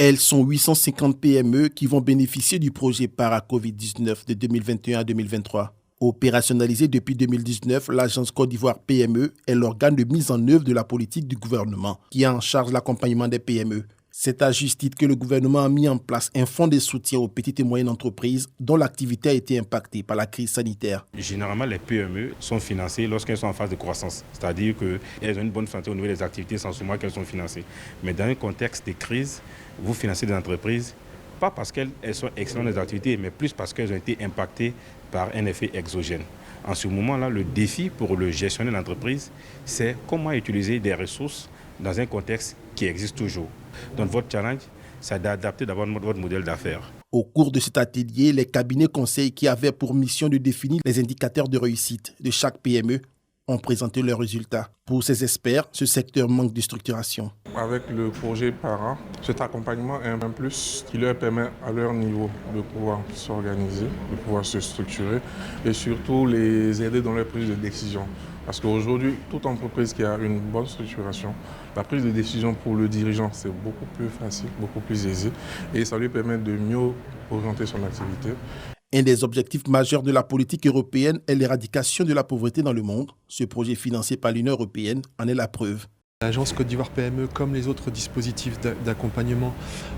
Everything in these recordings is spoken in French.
Elles sont 850 PME qui vont bénéficier du projet Para-Covid-19 de 2021 à 2023. Opérationnalisée depuis 2019, l'agence Côte d'Ivoire PME est l'organe de mise en œuvre de la politique du gouvernement qui a en charge l'accompagnement des PME. C'est à juste titre que le gouvernement a mis en place un fonds de soutien aux petites et moyennes entreprises dont l'activité a été impactée par la crise sanitaire. Généralement, les PME sont financées lorsqu'elles sont en phase de croissance, c'est-à-dire qu'elles ont une bonne santé au niveau des activités sans seulement qu'elles sont financées. Mais dans un contexte de crise, vous financez des entreprises, pas parce qu'elles sont excellentes dans les activités, mais plus parce qu'elles ont été impactées par un effet exogène. En ce moment-là, le défi pour le gestionnaire de l'entreprise, c'est comment utiliser des ressources dans un contexte qui existe toujours. Donc votre challenge, c'est d'adapter d'abord votre modèle d'affaires. Au cours de cet atelier, les cabinets conseils qui avaient pour mission de définir les indicateurs de réussite de chaque PME ont présenté leurs résultats. Pour ces experts, ce secteur manque de structuration. Avec le projet Para, cet accompagnement est un plus qui leur permet à leur niveau de pouvoir s'organiser, de pouvoir se structurer et surtout les aider dans leur prise de décision. Parce qu'aujourd'hui, toute entreprise qui a une bonne structuration, la prise de décision pour le dirigeant, c'est beaucoup plus facile, beaucoup plus aisé et ça lui permet de mieux orienter son activité. Un des objectifs majeurs de la politique européenne est l'éradication de la pauvreté dans le monde. Ce projet financé par l'Union européenne en est la preuve. L'agence Côte d'Ivoire PME, comme les autres dispositifs d'accompagnement,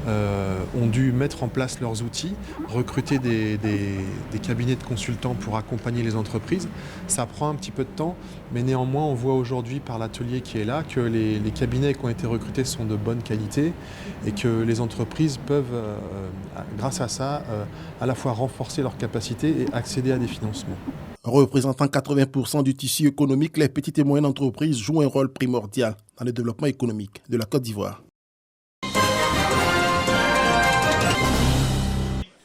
ont dû mettre en place leurs outils, recruter des cabinets de consultants pour accompagner les entreprises. Ça prend un petit peu de temps, mais néanmoins, on voit aujourd'hui par l'atelier qui est là que les cabinets qui ont été recrutés sont de bonne qualité et que les entreprises peuvent, grâce à ça, à la fois renforcer leurs capacités et accéder à des financements. Représentant 80% du tissu économique, les petites et moyennes entreprises jouent un rôle primordial dans le développement économique de la Côte d'Ivoire.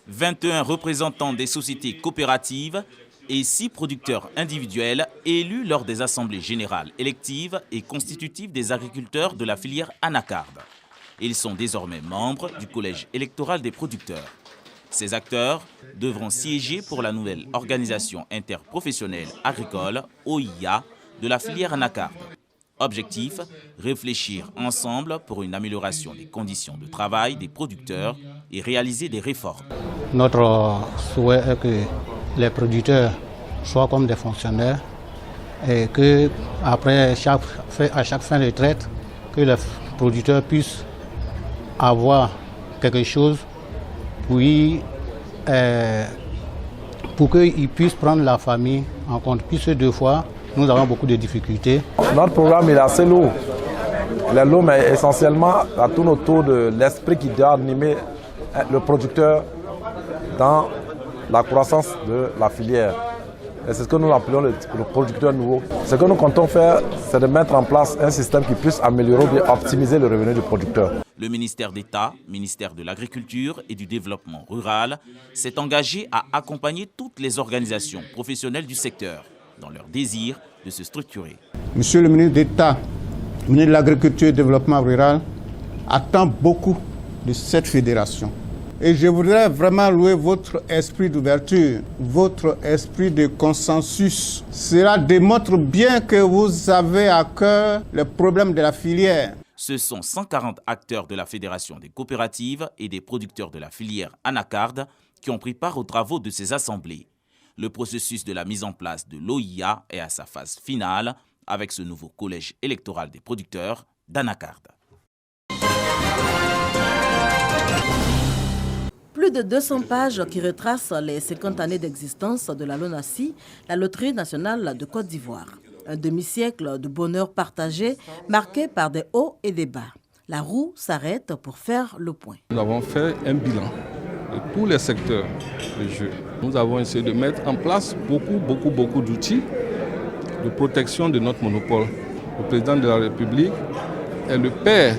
21 représentants des sociétés coopératives et 6 producteurs individuels élus lors des assemblées générales électives et constitutives des agriculteurs de la filière anacarde. Ils sont désormais membres du collège électoral des producteurs. Ces acteurs devront siéger pour la nouvelle organisation interprofessionnelle agricole, OIA, de la filière anacarde. Objectif, réfléchir ensemble pour une amélioration des conditions de travail des producteurs et réaliser des réformes. Notre souhait est que les producteurs soient comme des fonctionnaires et qu'après à chaque fin de traite, que les producteurs puissent avoir quelque chose pour qu'ils puissent prendre la famille en compte. Puisque deux fois, nous avons beaucoup de difficultés. Notre programme est assez lourd. Il est lourd, mais essentiellement, ça tourne autour de l'esprit qui doit animer le producteur dans la croissance de la filière. Et c'est ce que nous appelons le producteur nouveau. Ce que nous comptons faire, c'est de mettre en place un système qui puisse améliorer ou bien optimiser le revenu du producteur. Le ministère d'État, ministère de l'Agriculture et du Développement rural, s'est engagé à accompagner toutes les organisations professionnelles du secteur dans leur désir de se structurer. Monsieur le ministre d'État, ministre de l'Agriculture et du Développement rural, attend beaucoup de cette fédération. Et je voudrais vraiment louer votre esprit d'ouverture, votre esprit de consensus. Cela démontre bien que vous avez à cœur les problèmes de la filière. Ce sont 140 acteurs de la Fédération des coopératives et des producteurs de la filière anacarde qui ont pris part aux travaux de ces assemblées. Le processus de la mise en place de l'OIA est à sa phase finale avec ce nouveau collège électoral des producteurs d'anacarde. Plus de 200 pages qui retracent les 50 années d'existence de la LONASI, la Loterie nationale de Côte d'Ivoire. Un demi-siècle de bonheur partagé, marqué par des hauts et des bas. La roue s'arrête pour faire le point. Nous avons fait un bilan de tous les secteurs de jeu. Nous avons essayé de mettre en place beaucoup d'outils de protection de notre monopole. Le président de la République est le père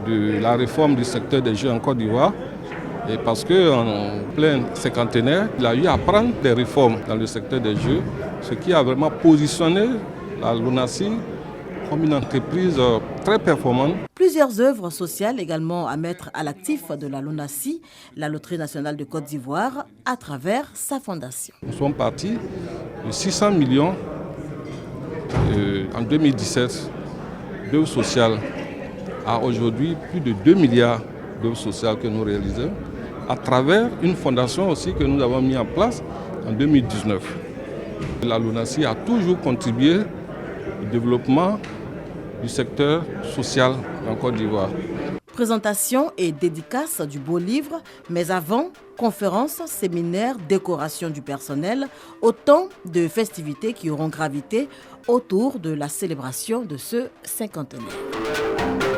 de la réforme du secteur des jeux en Côte d'Ivoire. Et parce qu'en plein cinquantenaire, il a eu à prendre des réformes dans le secteur des jeux, ce qui a vraiment positionné la LONASI comme une entreprise très performante. Plusieurs œuvres sociales également à mettre à l'actif de la LONASI, la Loterie nationale de Côte d'Ivoire, à travers sa fondation. Nous sommes partis de 600 millions en 2017 d'œuvres sociales à aujourd'hui plus de 2 milliards d'œuvre sociale que nous réalisons, à travers une fondation aussi que nous avons mis en place en 2019. La LONASI a toujours contribué au développement du secteur social en Côte d'Ivoire. Présentation et dédicace du beau livre, mais avant, conférences, séminaires, décoration du personnel, autant de festivités qui auront gravité autour de la célébration de ce cinquantenaire.